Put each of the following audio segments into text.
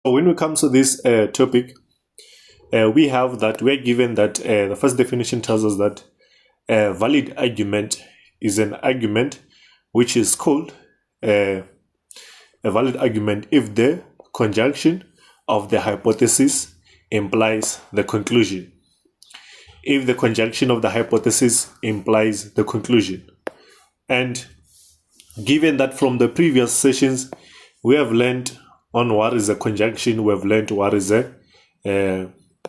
When we come to this topic, we have that we're given that the first definition tells us that a valid argument is an argument which is called a valid argument if the conjunction of the hypothesis implies the conclusion. If the conjunction of the hypothesis implies the conclusion. And given that from the previous sessions, we have learned on what is a conjunction, we have learned what is a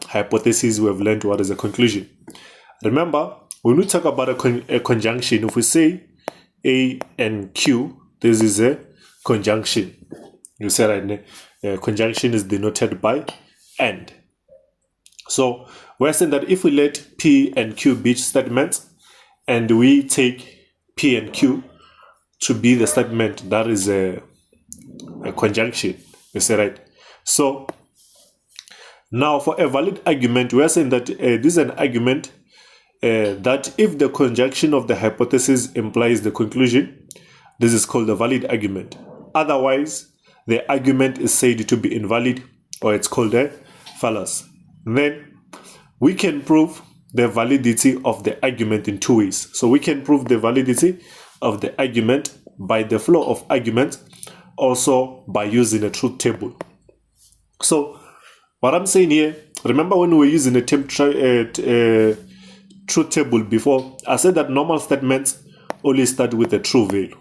hypothesis, we have learned what is a conclusion. Remember, when we talk about a conjunction, if we say A and Q, this is a conjunction. You say right, conjunction is denoted by AND. So we're saying that if we let P and Q be statements, and we take P and Q to be the statement that is a conjunction, you say right. So now for a valid argument, we are saying that this is an argument that if the conjunction of the hypothesis implies the conclusion, this is called a valid argument. Otherwise, the argument is said to be invalid, or it's called a fallacy. Then we can prove the validity of the argument in two ways. So we can prove the validity of the argument by the flow of argument, also by using a truth table. So what I'm saying here, remember when we were using a truth table before, I said that normal statements always start with a true value.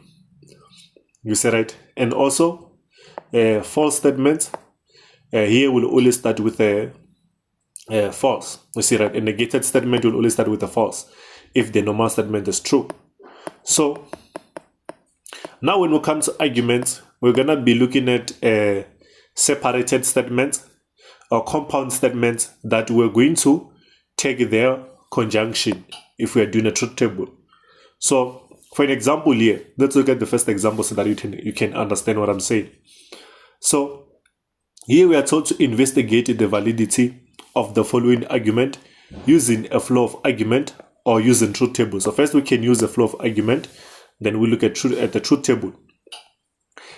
You say right? And also false statements here will always start with a false. You see right? A negated statement will always start with a false if the normal statement is true. So now when we come to arguments, we're gonna be looking at separated statements or compound statements that we're going to take their conjunction if we are doing a truth table. So for an example here, let's look at the first example so that you can understand what I'm saying. So here we are told to investigate the validity of the following argument using a flow of argument or using truth table. So first we can use a flow of argument, then we look at the truth table.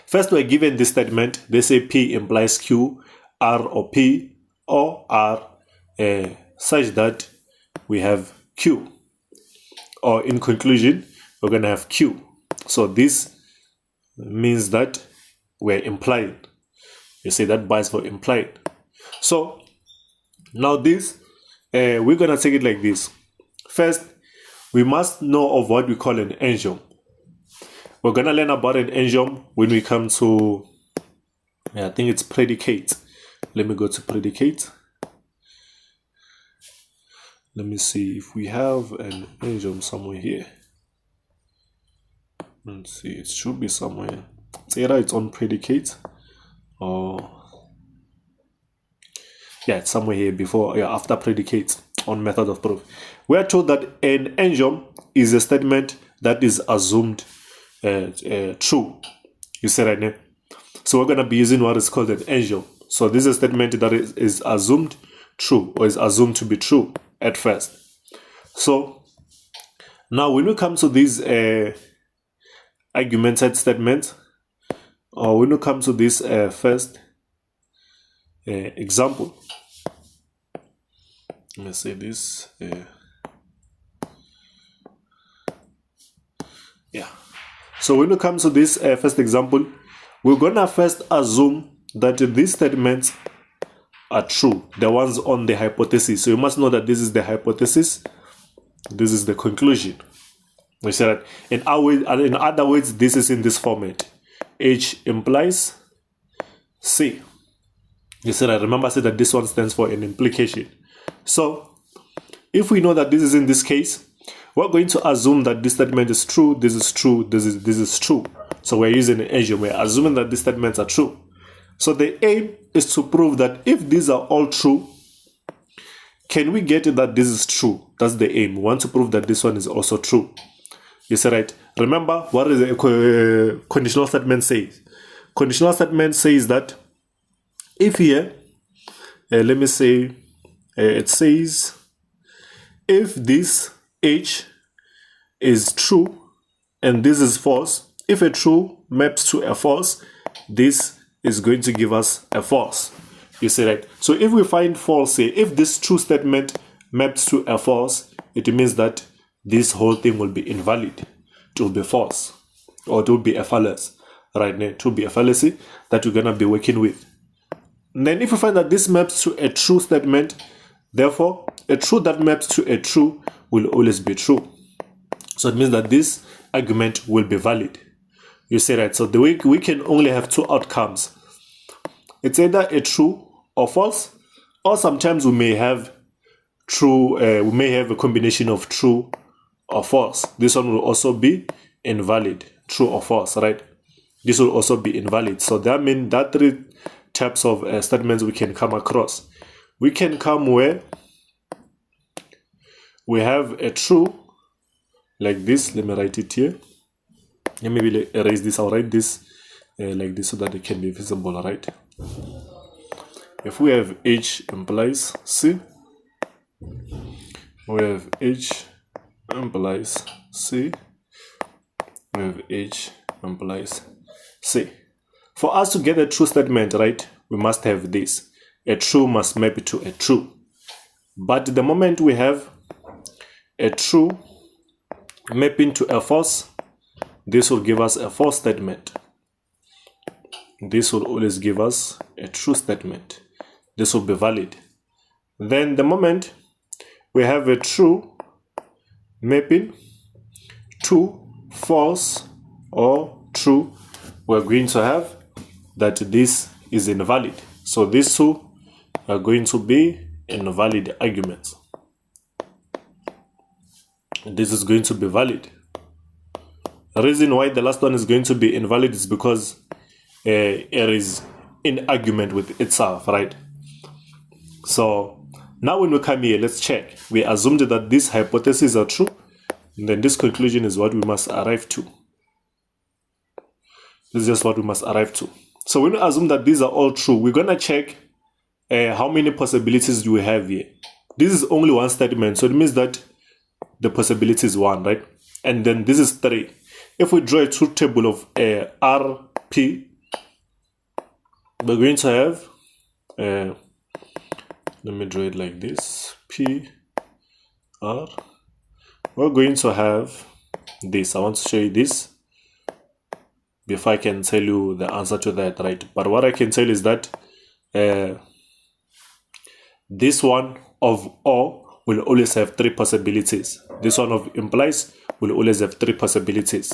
First, we're given this statement. They say P implies Q, R or P or R, such that we have Q. Or in conclusion, we're going to have Q. So this means that we're implying. You say that bias for implied. So now this, we're going to take it like this. First, we must know of what we call an endiom. We're going to learn about an endiom when we come to, I think it's predicate. Let me go to predicate. Let me see if we have an endiom somewhere here. Let's see, it should be somewhere. It's either it's on predicate or it's somewhere here before, after predicate on method of proof. We are told that an endiom is a statement that is assumed true. You say right now. So we're going to be using what is called an endiom. So this is a statement that is assumed true, or is assumed to be true at first. So now when we come to these argumented statements, or when we come to this first example, let me say this. So when we come to this first example, we're gonna first assume that these statements are true, the ones on the hypothesis. So you must know that this is the hypothesis, this is the conclusion. We said that in other words, this is in this format. H implies C. You said that, remember I said that this one stands for an implication. So if we know that this is in this case, we're going to assume that this statement is true, this is true, this is true. So we're using an endiom. We're assuming that these statements are true. So the aim is to prove that if these are all true, can we get that this is true? That's the aim. We want to prove that this one is also true. You say right. Remember, what is a conditional statement says? Conditional statement says that if here, let me say, it says if this H is true and this is false, if a true maps to a false, this is going to give us a false. You see, right? So if we find false here, if this true statement maps to a false, it means that this whole thing will be invalid. It will be false, or it will be a fallacy, right? It will be a fallacy that we're gonna be working with. And then if we find that this maps to a true statement, therefore a true that maps to a true will always be true. So it means that this argument will be valid. You see, right? So the way we can only have two outcomes. It's either a true or false, or sometimes we may have true. We may have a combination of true or false. This one will also be invalid, true or false, right? This will also be invalid. So that means that three types of statements we can come across. We can come where we have a true, like this. Let me write it here. And maybe erase this. I'll write this like this so that it can be visible, right? If we have H implies C, we have H implies C, we have H implies C. For us to get a true statement, right, we must have this. A true must map to a true. But the moment we have a true mapping to a false, this will give us a false statement. This will always give us a true statement. This will be valid. Then the moment we have a true mapping to false or true, we're going to have that this is invalid. So these two are going to be invalid arguments. This is going to be valid. The reason why the last one is going to be invalid is because it is in argument with itself, right? So now when we come here, let's check. We assumed that these hypotheses are true, and then this conclusion is what we must arrive to. This is just what we must arrive to. So when we assume that these are all true, we're going to check how many possibilities do we have here. This is only one statement, so it means that the possibility is 1, right? And then this is 3. If we draw a truth table of RP, we're going to have, let me draw it like this, P, R. We're going to have this. I want to show you this before I can tell you the answer to that, right? But what I can tell you is that this one of O will always have 3 possibilities. This one of implies will always have 3 possibilities.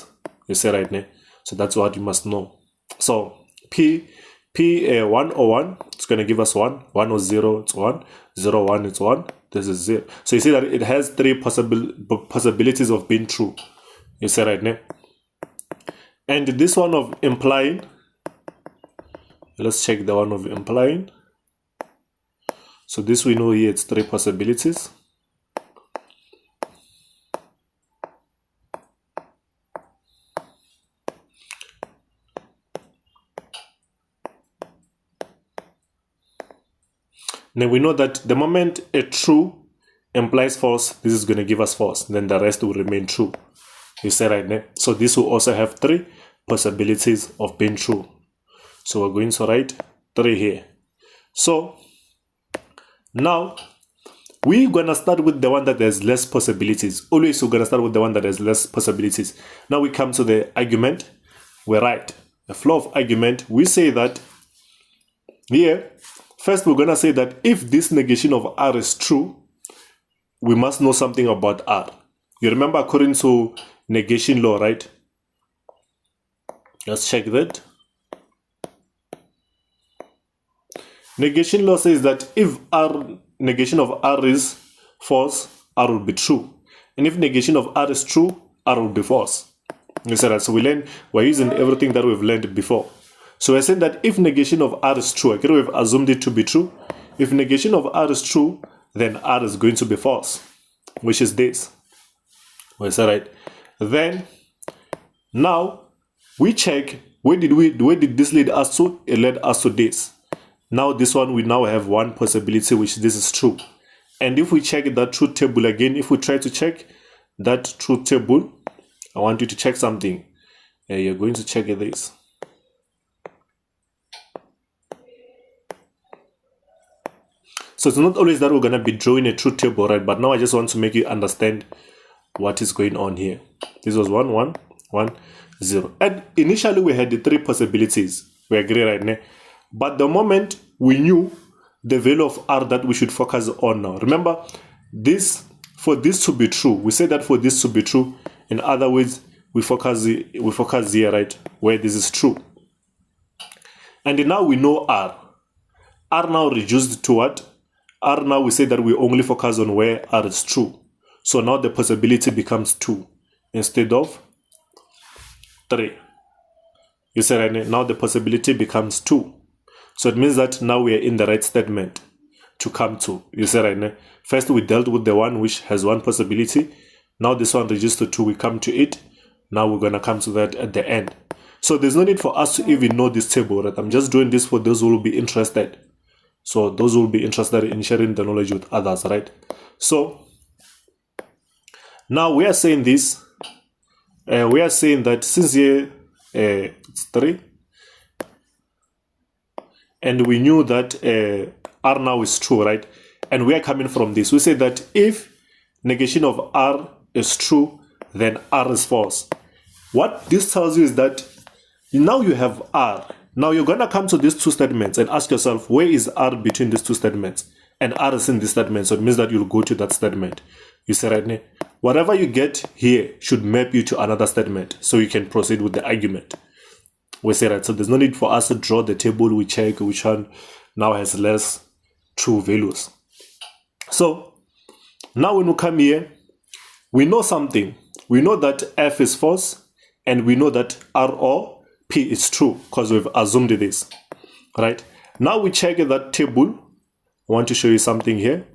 You see right now? So that's what you must know. So P 1 or 1, it's going to give us 1. 1 or 0, it's 1. 0, 1, it's 1. This is 0. So you see that it has 3 possibilities of being true. You see right now? And this one of implying, let's check the one of implying. So this we know here, it's 3 possibilities. Now we know that the moment a true implies false, this is going to give us false. Then the rest will remain true. You see right now? So this will also have 3 possibilities of being true. So we're going to write 3 here. So now we're going to start with the one that has less possibilities. Always we're going to start with the one that has less possibilities. Now we come to the argument. We write a flow of argument. We say that here, first we're going to say that if this negation of R is true, we must know something about R. You remember according to negation law, right? Let's check that. Negation law says that if R, negation of R is false, R will be true. And if negation of R is true, R will be false. You see that? So we're using everything that we've learned before. So we're saying that if negation of R is true, okay, we've assumed it to be true. If negation of R is true, then R is going to be false, which is this. Is that right? Then now we check where did this lead us to? It led us to this. Now this one we now have 1 possibility, which this is true. And if we check that truth table again, if we try to check that truth table, I want you to check something. You're going to check this. So it's not always that we're going to be drawing a truth table, right? But now I just want to make you understand what is going on here. This was 1, 1, 1, 0. And initially we had the 3 possibilities. We agree right now. But the moment we knew the value of R that we should focus on now. Remember, for this to be true, we say that for this to be true, in other words, we focus here, right, where this is true. And now we know R. R now reduced to what? R now we say that we only focus on where R is true. So now the possibility becomes 2 instead of 3. You see right now the possibility becomes 2. So it means that now we are in the right statement to come to. You see right now. First we dealt with the one which has 1 possibility. Now this one reduced to 2, we come to it. Now we're going to come to that at the end. So there's no need for us to even know this table, right? I'm just doing this for those who will be interested. So those who will be interested in sharing the knowledge with others, right? So now we are saying this. We are saying that since here it's 3, and we knew that R now is true, right? And we are coming from this. We say that if negation of R is true, then R is false. What this tells you is that now you have R. Now you're going to come to these 2 statements and ask yourself, where is R between these 2 statements? And R is in this statement, so it means that you'll go to that statement. You see right now, whatever you get here should map you to another statement, so you can proceed with the argument. We say right, so there's no need for us to draw the table. We check which one now has less true values. So now when we come here, we know something. We know that F is false, and we know that R or P is true because we've assumed this, right? Now we check that table. I want to show you something here.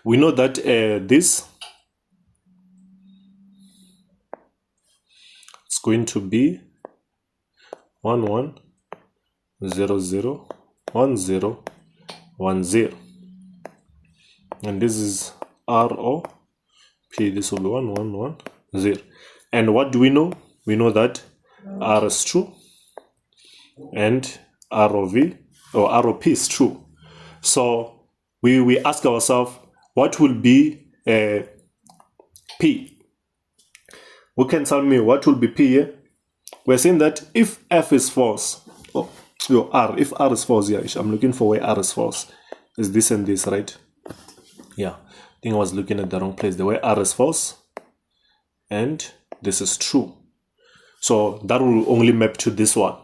We know that this it's going to be 1, 1, 0, 0, 1, 0, 1, 0. And this is R or P. This will be 1, 1, 1, 0. And what do we know? We know that R is true and R of V or R of P is true. So we ask ourselves, what will be P? Who can tell me what will be P here? We're saying that if F is false, if R is false, yeah, I'm looking for where R is false. Is this and this, right? Yeah, I think I was looking at the wrong place. The way R is false and this is true. So that will only map to this one.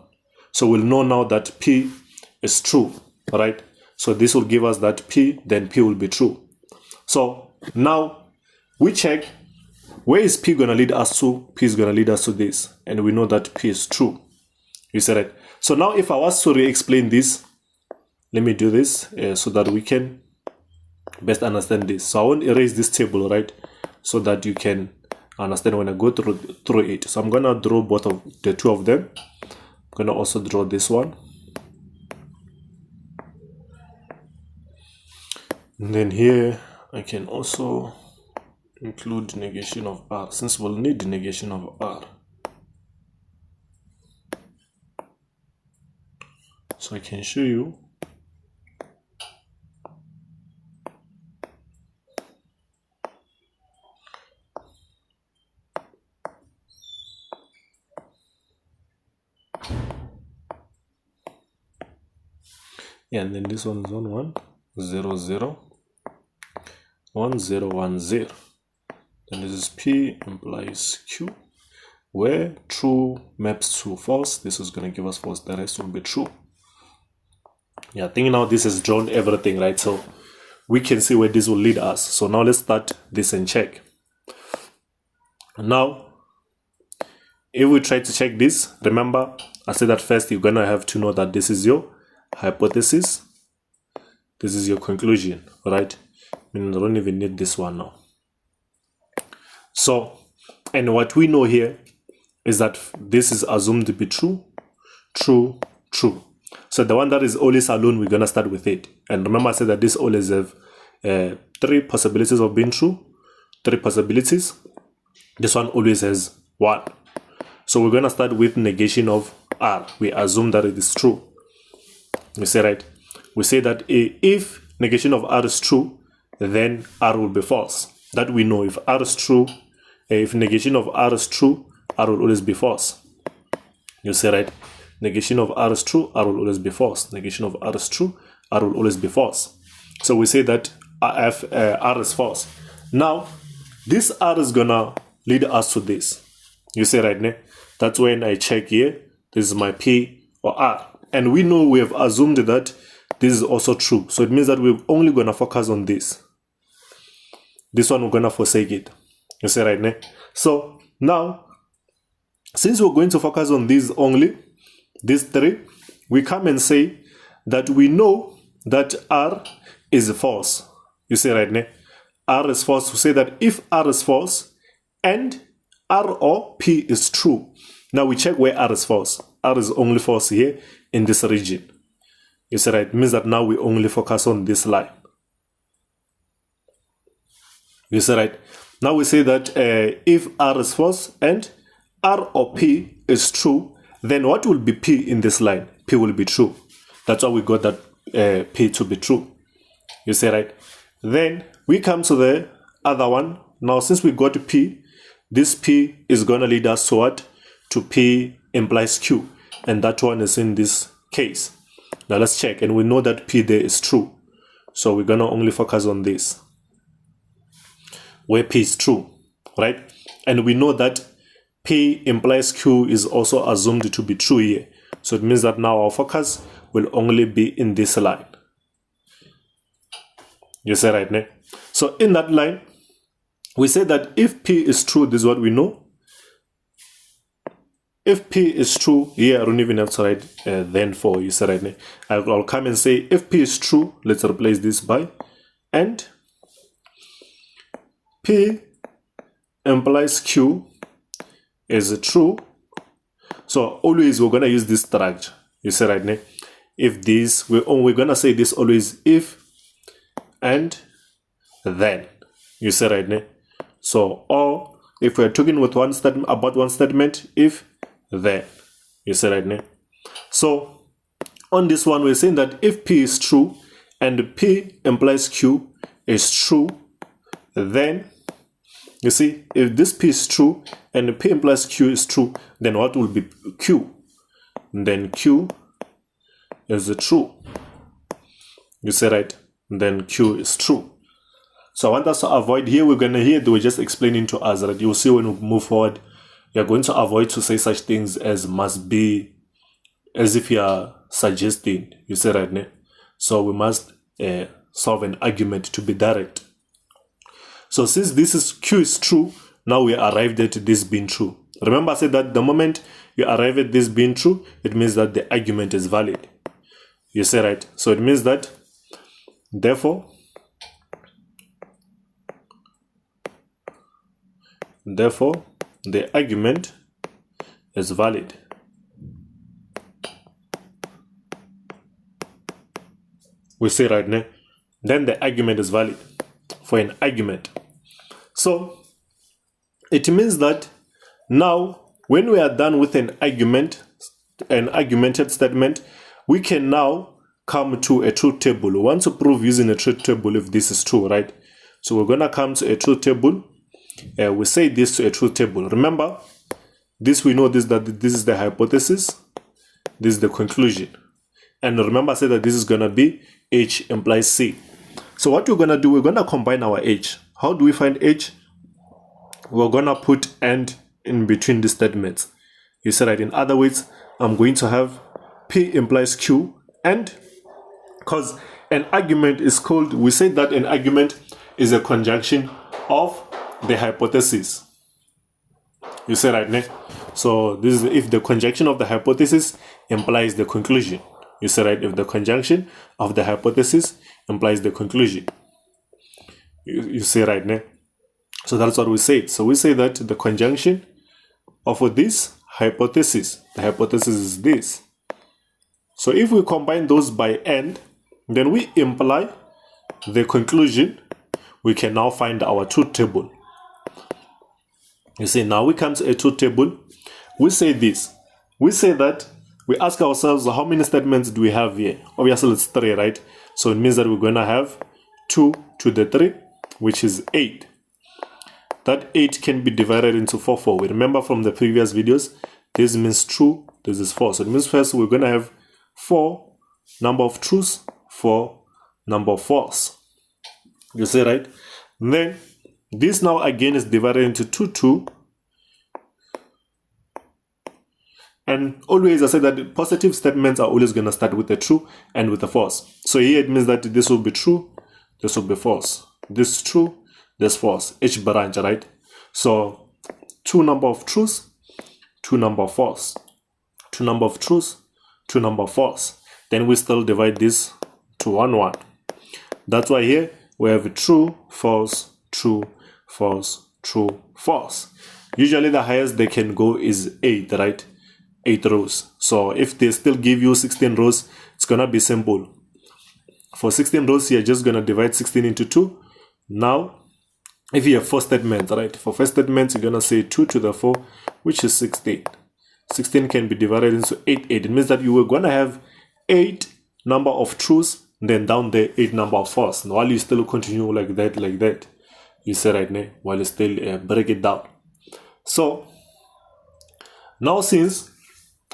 So we'll know now that P is true, right? So this will give us that P, then P will be true. So now we check, where is P going to lead us to? P is going to lead us to this. And we know that P is true. You said it. So now if I was to re-explain this, let me do this so that we can best understand this. So I won't erase this table, right? So that you can understand when I go through it. So I'm going to draw both of the 2 of them. I'm going to also draw this one. And then here I can also include negation of R, since we'll need the negation of R. So I can show you and then this one is 1, 1, 0, 0, 1, 0, 1, 0. Then this is P implies Q, where true maps to false. This is going to give us false, the rest will be true. Yeah, I think now this has drawn everything, right? So we can see where this will lead us. So now let's start this and check. Now, if we try to check this, remember I said that first you're going to have to know that this is your hypothesis, this is your conclusion, right? I mean, I don't even need this one now. So, and what we know here is that this is assumed to be true, true, true. So the one that is always alone, we're going to start with it. And remember I said that this always have 3 possibilities of being true, 3 possibilities. This one always has 1. So we're going to start with negation of R. We assume that it is true. You see, right? We say that if negation of R is true, then R will be false. That we know. If R is true, if negation of R is true, R will always be false. You see, right? Negation of R is true, R will always be false. Negation of R is true, R will always be false. So we say that R is false. Now, this R is gonna lead us to this. You see, right? Ne? That's when I check here. This is my P or R. And we know we have assumed that this is also true. So it means that we're only gonna focus on this. This one we're gonna forsake it. You see, right? Ne? So now, since we're going to focus on these only, these three, we come and say that we know that R is false. You see, right? Ne? R is false. We say that if R is false and R or P is true. Now we check where R is false. R is only false here in this region. You see, right? It means that now we only focus on this line. You see, right? Now we say that if R is false and R or P is true, then what will be P in this line? P will be true. That's why we got that P to be true. You see, right? Then we come to the other one. Now, since we got P, this P is going to lead us to what? To P implies Q. And that one is in this case. Now, let's check. And we know that P there is true. So we're going to only focus on this, where P is true, right? And we know that P implies Q is also assumed to be true here. So it means that now our focus will only be in this line. You say, right, ne? So in that line, we say that if P is true, this is what we know. If P is true, here I don't even have to write then for, you say, right, ne? I'll come and say if P is true, let's replace this by, and P implies Q is true. So always we're gonna use this structure. You say, right, ne? If this, we're gonna say this always if and then. You say, right, ne? So, or if we're talking with one statement about one statement, if then. You say, right, ne? So on this one, we're saying that if P is true and P implies Q is true, then you see, if this P is true and P implies Q is true, then what will be Q? Then Q is true. You say, right? Then Q is true. So I want us to avoid here. We're going to hear, they were just explaining to us that you'll see when we move forward, you're going to avoid to say such things as must be, as if you are suggesting. You say, right, ne? So we must solve an argument to be direct. So since this is Q is true, now we arrived at this being true. Remember I said that the moment you arrive at this being true, it means that the argument is valid. You say, right? So it means that, therefore, the argument is valid. We say, right, ne? Then the argument is valid for an argument. So it means that now when we are done with an argument, an argumented statement, we can now come to a truth table. We want to prove using a truth table if this is true, right? So we're going to come to a truth table. We say this to a truth table. Remember, this we know this, that this is the hypothesis, this is the conclusion. And remember I said that this is going to be H implies C. So what we're going to do, we're going to combine our H. How do we find H? We're going to put and in between the statements. You said that in other words, I'm going to have P implies Q, and because an argument is called, we say that an argument is a conjunction of the hypothesis. You say, right, ne? So this is if the conjunction of the hypothesis implies the conclusion. You say, right, if the conjunction of the hypothesis implies the conclusion. You say, right, ne? So that's what we say. So we say that the conjunction of this hypothesis, the hypothesis is this. So if we combine those by and, then we imply the conclusion. We can now find our truth table. You see, now we come to a truth table. We say this. We say that we ask ourselves, how many statements do we have here? Obviously it's 3, right? So it means that we're going to have 2 to the 3, which is 8. That 8 can be divided into 4. We remember from the previous videos, this means true, this is false. So it means first we're going to have 4 number of truths, 4 number of false. You see, right? And then this now again is divided into 2. And always I say that positive statements are always going to start with the true and with the false. So here it means that this will be true, this will be false. This is true, this false. Each branch, right? So 2 number of truths, 2 number of false. 2 number of truths, 2 number of false. Then we still divide this to 1. That's why here we have true, false, true, false, true, false. Usually the highest they can go is 8, right? 8 rows. So if they still give you 16 rows, it's gonna be simple. For 16 rows, you're just gonna divide 16 into 2. Now, if you have 4 statements, right? For first statement, you're gonna say 2 to the 4, which is 16. 16 can be divided into 8. It means that you were gonna have 8 number of truths, then down there 8 number of false. And while you still continue like that, you say right now, while you still break it down. So now since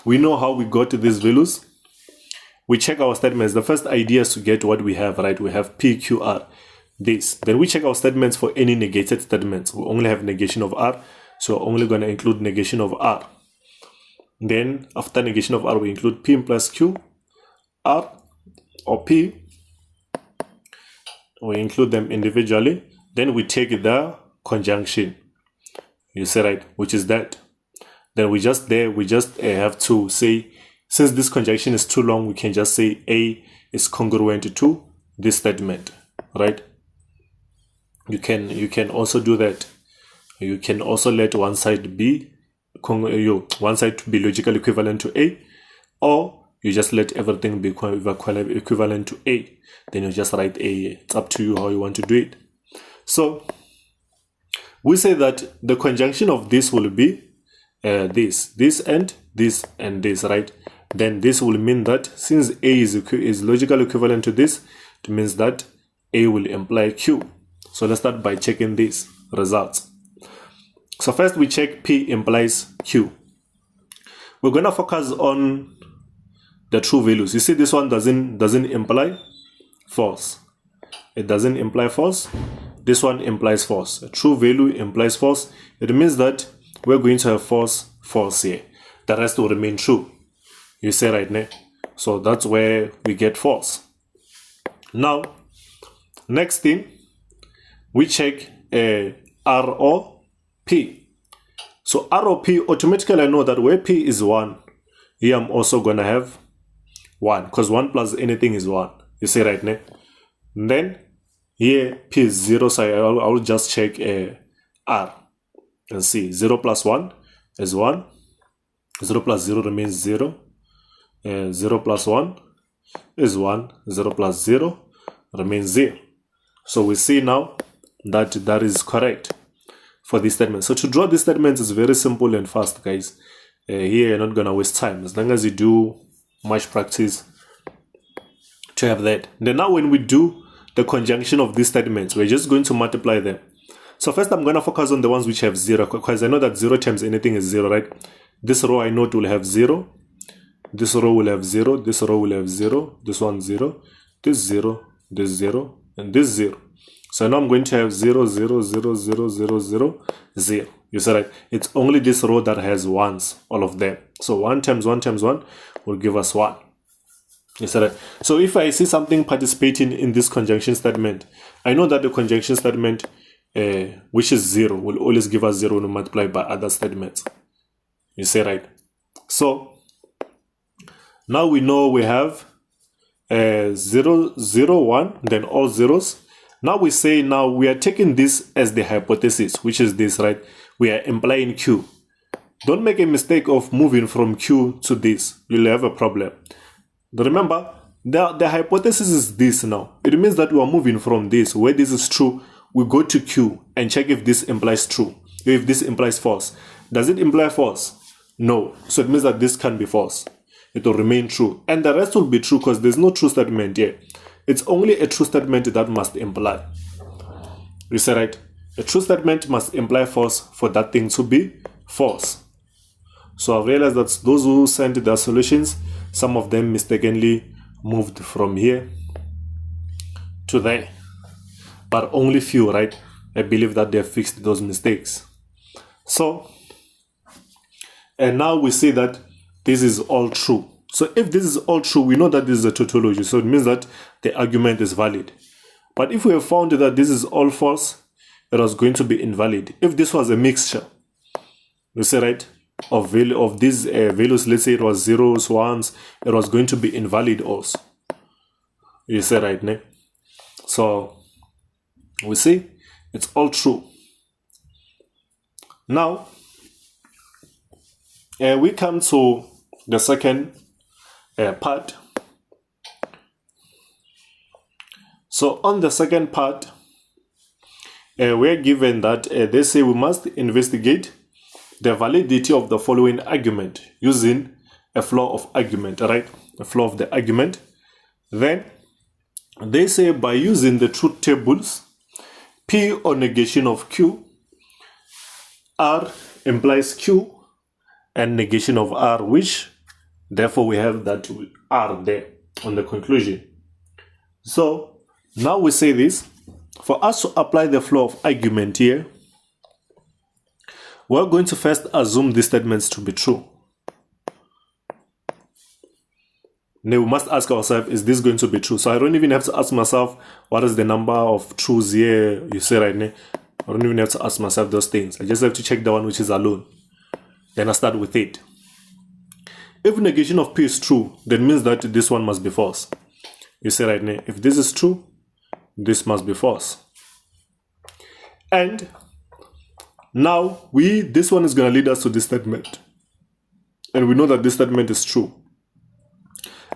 we know how we got to these values, we check our statements. The first idea is to get what we have, right? We have P, Q, R, this. Then we check our statements for any negated statements. We only have negation of R, so we're only going to include negation of R. Then after negation of R, we include P plus Q, R, or P. We include them individually. Then we take the conjunction. You say, right, which is that. Then we just have to say, since this conjunction is too long, we can just say A is congruent to this statement, right? You can also do that. You can also let one side be logical equivalent to A, or you just let everything be equivalent to A. Then you just write A. It's up to you how you want to do it. So we say that the conjunction of this will be this and this and this, right? Then this will mean that since A is logical equivalent to this, it means that A will imply Q. So let's start by checking these results. So first we check P implies Q. We're going to focus on the true values. You see this one doesn't imply false. It doesn't imply false. This one implies false. A true value implies false. It means that we're going to have false here. The rest will remain true. You say right now. So that's where we get false. Now, next thing, we check R or P. So R or P, automatically I know that where P is 1, here I'm also going to have 1, because 1 plus anything is 1. You see right now. And then here P is 0, so I will just check R and see 0 plus 1 is 1. 0 plus 0 remains 0. 0 plus 1 is 1. 0 plus 0 remains 0. So we see now that that is correct for this statement. So to draw this statement is very simple and fast, guys. Here you're not gonna waste time as long as you do much practice to have that. Then now when we do the conjunction of these statements, we're just going to multiply them. So first I'm going to focus on the ones which have 0, because I know that 0 times anything is 0, right? This row I know it will have 0. This row will have 0. This row will have 0. This one 0. This 0. This 0. And this 0. So now I'm going to have 0, 0, 0, 0, 0, 0, 0. You see, right? It's only this row that has ones, all of them. So 1 times 1 times 1 will give us 1. You see, right? So if I see something participating in this conjunction statement, I know that the conjunction statement which is 0 will always give us 0 when multiplied by other statements. You see, right? So now we know we have 0, 0, 1, then all zeros. Now we say now we are taking this as the hypothesis, which is this, right? We are implying Q. Don't make a mistake of moving from Q to this. You'll have a problem. Remember, the hypothesis is this now. It means that we are moving from this, where this is true, we go to Q and check if this implies true, if this implies false. Does it imply false? No. So it means that this can be false. it will remain true. And the rest will be true because there's no true statement here. It's only a true statement that must imply. You see, right? A true statement must imply false for that thing to be false. So I realized that those who sent their solutions, some of them mistakenly moved from here to there. But only few, right? I believe that they have fixed those mistakes. So, and now we see that this is all true. So if this is all true, we know that this is a tautology. So it means that the argument is valid. But if we have found that this is all false, it was going to be invalid. If this was a mixture, you see, right, of value of these values, let's say it was zeros, ones, it was going to be invalid also. You see, right, ne? So we see it's all true. Now we come to the second part. So on the second part, we're given that they say we must investigate the validity of the following argument using a flow of argument, right? A flow of the argument. Then they say by using the truth tables, P or negation of Q, R implies Q, and negation of R, which therefore we have that R there on the conclusion. So now we say this, for us to apply the flow of argument here, we're going to first assume these statements to be true. Now we must ask ourselves, is this going to be true? So I don't even have to ask myself, what is the number of truths here? You say right now, I don't even have to ask myself those things. I just have to check the one which is alone. Then I start with it. If negation of P is true, that means that this one must be false. You say right now, if this is true, this must be false. And now this one is going to lead us to this statement. And we know that this statement is true.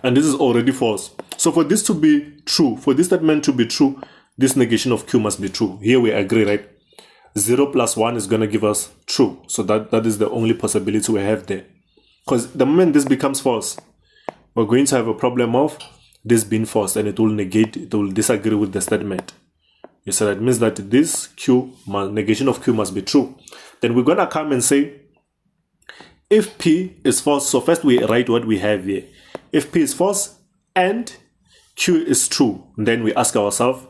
And this is already false. So for this to be true, for this statement to be true, this negation of Q must be true. Here we agree, right? 0 plus 1 is going to give us true. So that is the only possibility we have there. Because the moment this becomes false, we're going to have a problem of this being false, and it will negate, it will disagree with the statement. You see, that means that this negation of Q must be true. Then we're going to come and say, if P is false, so first we write what we have here. If P is false and Q is true, then we ask ourselves,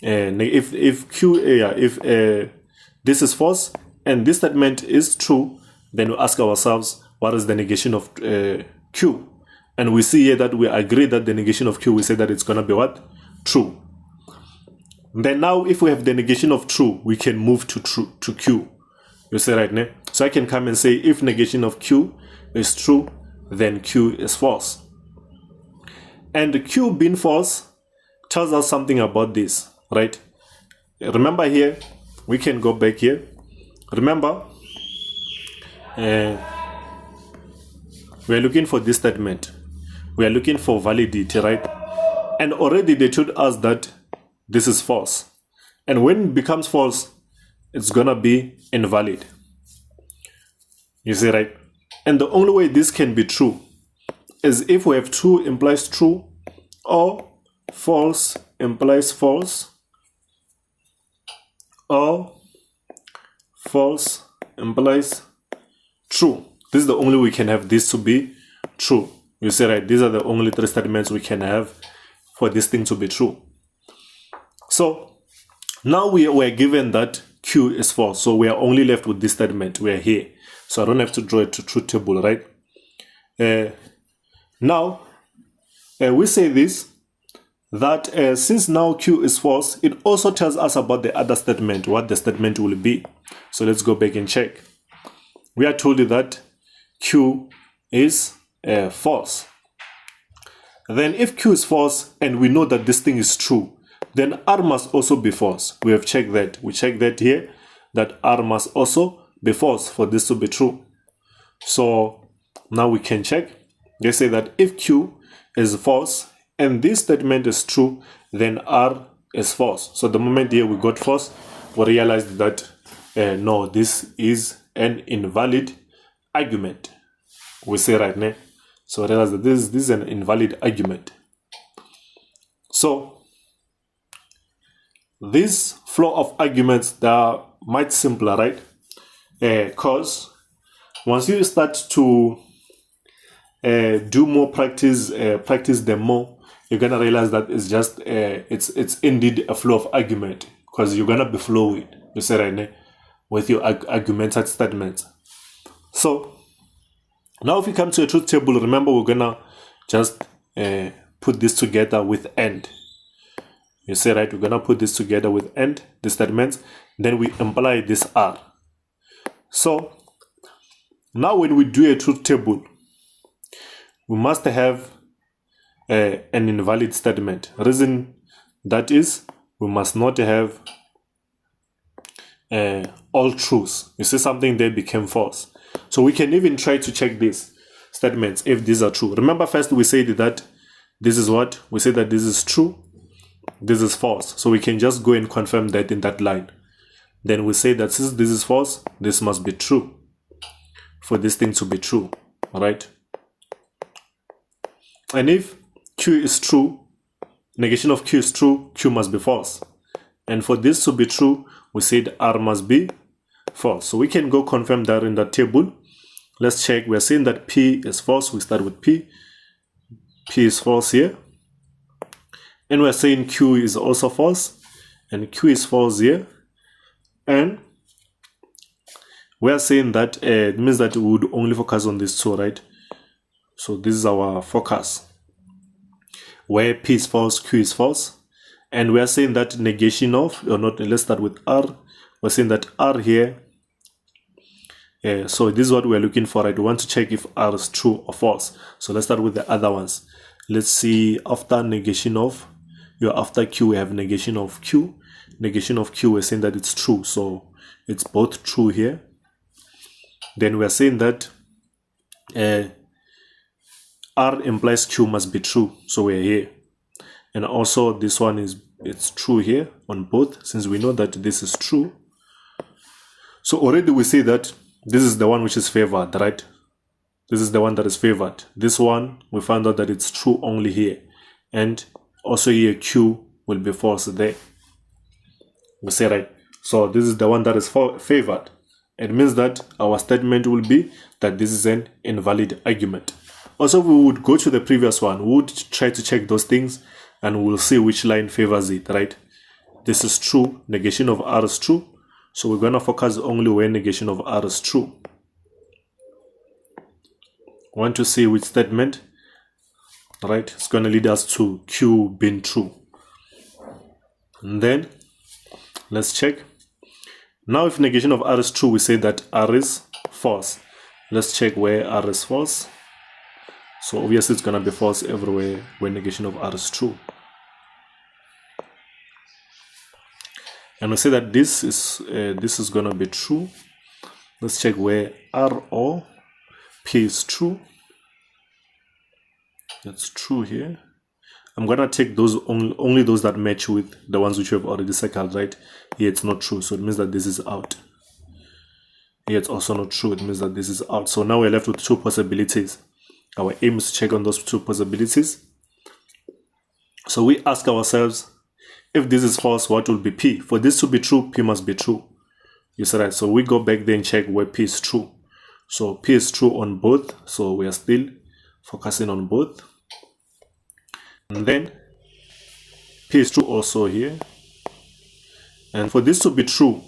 if this is false and this statement is true, then we ask ourselves, what is the negation of Q? And we see here that we agree that the negation of Q, we say that it's going to be what? True. Then now, if we have the negation of true, we can move to Q. You see right now? So I can come and say, if negation of Q is true, then Q is false. And Q being false tells us something about this, right? Remember here, we can go back here. Remember, we are looking for this statement. We are looking for validity, right? And already they told us that this is false. And when it becomes false, it's gonna be invalid. You see, right? And the only way this can be true is if we have true implies true, or false implies false, or false implies true. This is the only way we can have this to be true. You see, right? These are the only three statements we can have for this thing to be true. So now we are given that Q is false. So we are only left with this statement. We are here. So I don't have to draw a truth table, right? Now, we say this, that since now Q is false, it also tells us about the other statement, what the statement will be. So let's go back and check. We are told that Q is false. Then if Q is false and we know that this thing is true, then R must also be false. We have checked that. We checked that here, that R must also be false for this to be true. So now we can check. They say that if Q is false and this statement is true, then R is false. So the moment here we got false, we realized that no, this is an invalid argument. We say right now. So realize that this is an invalid argument. So this flow of arguments, they are much simpler, right? Because once you start to do more practice them more, you're gonna realize that it's just it's indeed a flow of argument, because you're gonna be flowing, you say, right, with your argumented statements. So now if you come to a truth table, remember we're gonna just put this together with AND. You say, right, we're gonna put this together with AND, the statements, then we imply this R. So now when we do a truth table, we must have an invalid statement. Reason that is, we must not have all truths. You see, something there became false. So we can even try to check these statements if these are true. Remember, first we said that this is what? We said that this is true, this is false. So we can just go and confirm that in that line. Then we say that since this is false, this must be true for this thing to be true, all right? And if Q is true, negation of Q is true, Q must be false. And for this to be true, we said R must be false. So we can go confirm that in that table. Let's check. We're saying that P is false. We start with P. P is false here. And we're saying Q is also false. And Q is false here. And we're saying that it means that we would only focus on these two, right? So this is our focus, where P is false, Q is false. And we are saying that negation of, or not, let's start with R. We're saying that R here, so this is what we're looking for, right? We want to check if R is true or false. So let's start with the other ones. Let's see, after negation of, after Q, we have negation of Q. Negation of Q, we're saying that it's true. So it's both true here. Then we're saying that R implies Q must be true, so we're here. And also this one it's true here on both, since we know that this is true. So already we say that this is the one which is favored, right? This is the one that is favored. This one, we found out that it's true only here. And also here Q will be false there. We say, right? So this is the one that is favored. It means that our statement will be that this is an invalid argument. Also, we would go to the previous one. We would try to check those things and we'll see which line favors it, right? This is true. Negation of R is true. So we're going to focus only when negation of R is true. We want to see which statement, right? It's going to lead us to Q being true. And then let's check. Now, if negation of R is true, we say that R is false. Let's check where R is false. So obviously it's going to be false everywhere when negation of R is true. And we say that this is going to be true. Let's check where R or P is true. That's true here. I'm going to take those only those that match with the ones which we have already circled, right? Here it's not true, so it means that this is out. Here it's also not true, it means that this is out. So now we're left with two possibilities. Our aim is to check on those two possibilities. So we ask ourselves, if this is false, what will be P? For this to be true, P must be true. You see, right? So we go back there and check where P is true. So P is true on both. So we are still focusing on both. And then P is true also here. And for this to be true,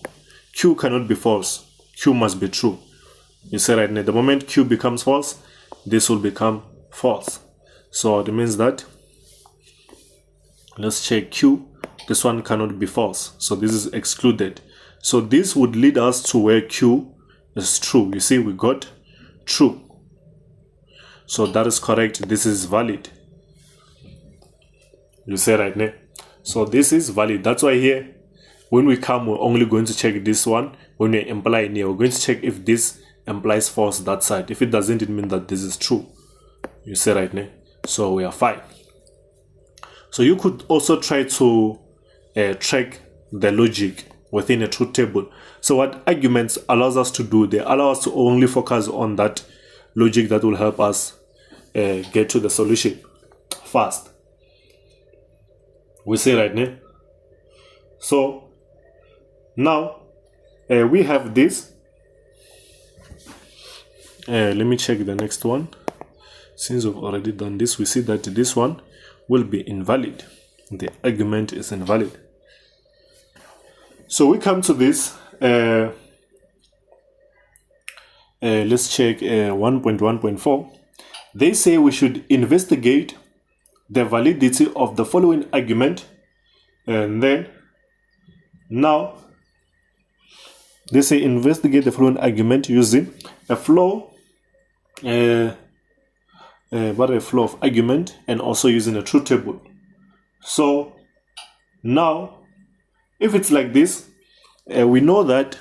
Q cannot be false. Q must be true. You see, right? Now, the moment Q becomes false, this will become false. So it means that, let's check Q. This one cannot be false. So this is excluded. So this would lead us to where Q is true. You see, we got true. So that is correct. This is valid. You say right now. So this is valid. That's why here, when we come, we're only going to check this one. When we imply in here, we're going to check if this implies false that side. If it doesn't, it means that this is true. You say right now. So we are fine. So you could also try to track the logic within a truth table. So what arguments allows us to do, they allow us to only focus on that logic that will help us get to the solution fast. We see right now. So now we have this. Let me check the next one. Since we've already done this, we see that this one will be invalid. The argument is invalid. So we come to this. Let's check 1.1.4. They say we should investigate the validity of the following argument, and then now they say investigate the following argument using a flow a flow of argument, and also using a truth table. So now if it's like this, we know that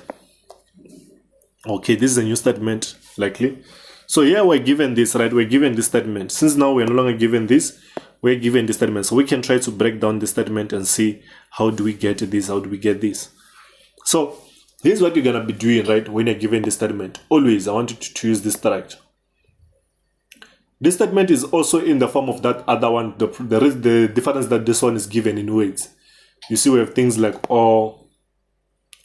okay, this is a new statement likely. So here we're given this, right? We're given this statement. Since now we're no longer given this, we're given this statement. So we can try to break down the statement and see how do we get this, how do we get this. So here's what you're gonna be doing, right? When you're given this statement, always I want you to use this structure. This statement is also in the form of that other one. The difference that this one is given in weights. You see we have things like or,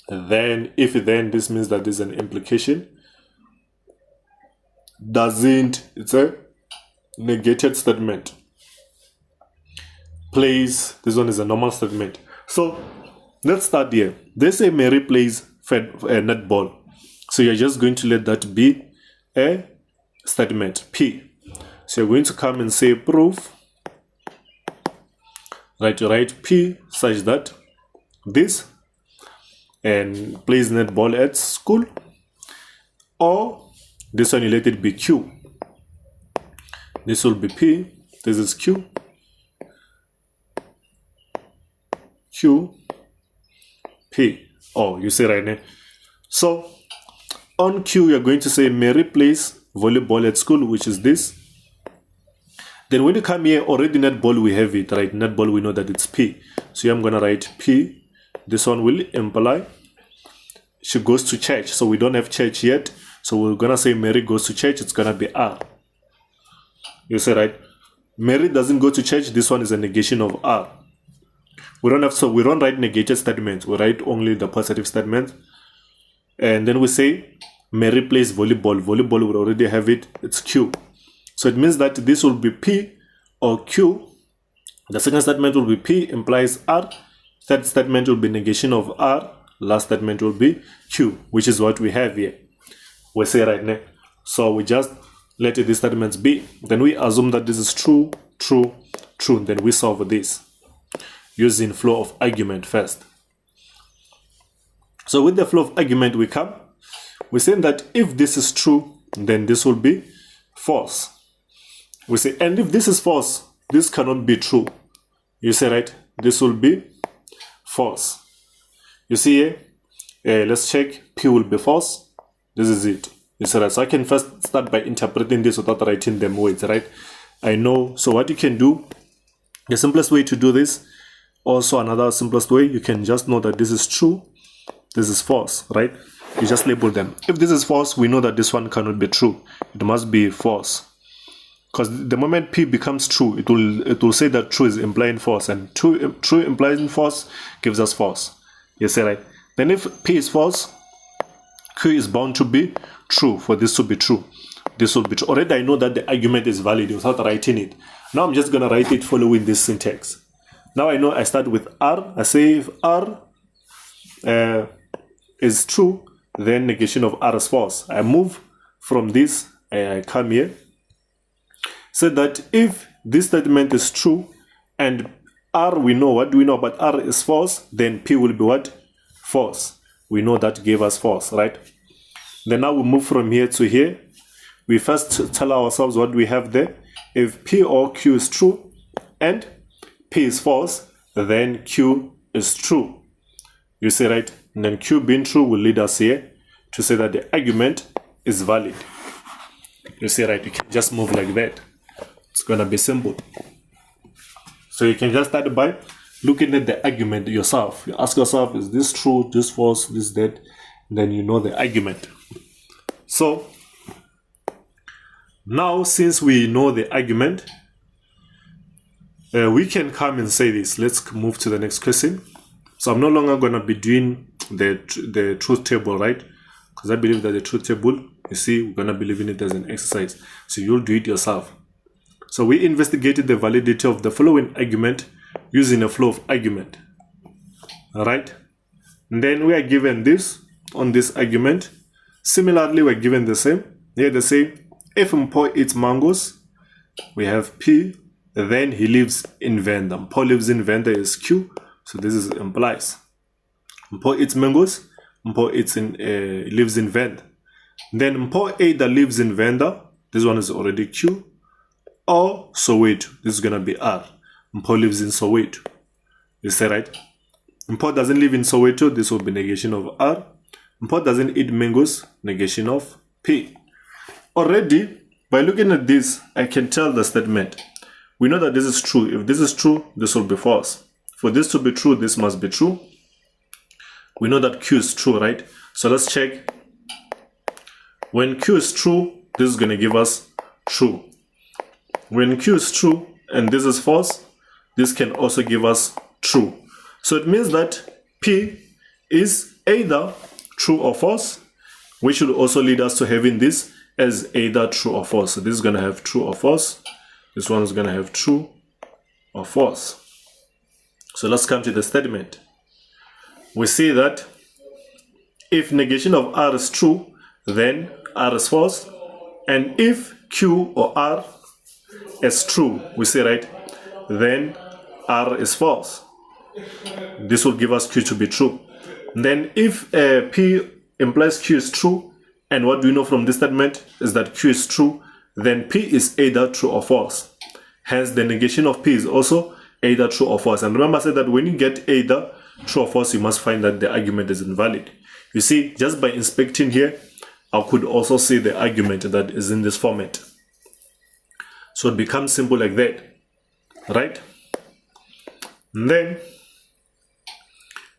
then, if then, this means that there's an implication. Doesn't, it's a negated statement. Plays, this one is a normal statement. So let's start here. They say Mary plays netball. So you're just going to let that be a statement P. So you're going to come and say proof, right? You write P such that this and plays netball at school, or this one you let it be Q. This will be P, this is Q, Q, P. Oh, you see right now. So on Q you're going to say Mary plays volleyball at school, which is this. Then when you come here, already netball we have it, right? Netball we know that it's P. So here I'm gonna write P. This one will imply she goes to church. So we don't have church yet. So we're gonna say Mary goes to church. It's gonna be R. You say right? Mary doesn't go to church. This one is a negation of R. We don't write negated statements. We write only the positive statement. And then we say Mary plays volleyball. Volleyball we already have it. It's Q. So it means that this will be P or Q. The second statement will be P implies R. Third statement will be negation of R. Last statement will be Q, which is what we have here. We say right now. So we just let these statements be. Then we assume that this is true, true, true. Then we solve this using flow of argument first. So with the flow of argument we come. We're saying that if this is true, then this will be false. We say, and if this is false, this cannot be true. You say, right? This will be false. You see here, let's check. P will be false. This is it. You say, right? So I can first start by interpreting this without writing them words, right? I know. So what you can do, the simplest way to do this, also another simplest way, you can just know that this is true, this is false, right? You just label them. If this is false, we know that this one cannot be true. It must be false. Because the moment P becomes true, it will say that true is implying false, and true implying false gives us false. You say right? Then if P is false, Q is bound to be true for this to be true. This will be true. Already I know that the argument is valid without writing it. Now I'm just going to write it following this syntax. Now I know I start with R. I say if R is true, then negation of R is false. I move from this, I come here. So that if this statement is true and R we know, what do we know about R is false, then P will be what? False. We know that gave us false, right? Then now we move from here to here. We first tell ourselves what we have there. If P or Q is true and P is false, then Q is true. You see, right? And then Q being true will lead us here to say that the argument is valid. You see, right? You can just move like that. It's gonna be simple. So you can just start by looking at the argument yourself. You ask yourself, is this true, this false, this that? Then you know the argument. So Now, since we know the argument, we can come and say this. Let's move to the next question. So I'm no longer going to be doing the truth table, right? Because I believe that the truth table, you see, we're going to be leaving it as an exercise. So you'll do it yourself. So we investigated the validity of the following argument using a flow of argument. All right. And then we are given this on this argument. Similarly, we're given the same. Here they say, if Mpo eats mangoes, we have P, then he lives in Venda. Mpo lives in Venda is Q. So this is implies. Mpo eats mangoes, Mpo lives in Venda. Then Mpo either lives in Venda, this one is already Q, or Soweto. This is going to be R. Mpo lives in Soweto. You say right? Mpo doesn't live in Soweto, this will be negation of R. Mpo doesn't eat mangoes, negation of P. Already, by looking at this, I can tell the statement. We know that this is true. If this is true, this will be false. For this to be true, this must be true. We know that Q is true, right? So let's check. When Q is true, this is going to give us true. When Q is true and this is false, this can also give us true. So it means that P is either true or false, which should also lead us to having this as either true or false. So this is going to have true or false. This one is going to have true or false. So let's come to the statement. We see that if negation of R is true, then R is false. And if Q or R is true, we say, right, then R is false. This will give us Q to be true. Then if P implies Q is true, and what we know from this statement is that Q is true, then P is either true or false. Hence, the negation of P is also either true or false. And remember, I said that when you get either true or false, you must find that the argument is invalid. You see, just by inspecting here, I could also see the argument that is in this format. So it becomes simple like that, right? And then,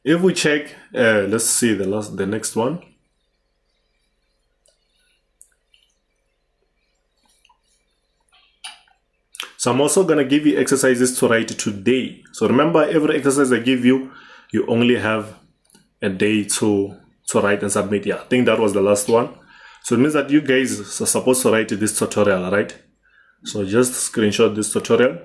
if we check, let's see the next one. So I'm also going to give you exercises to write today. So remember, every exercise I give you, you only have a day to write and submit. Yeah, I think that was the last one. So it means that you guys are supposed to write this tutorial, right? So just screenshot this tutorial.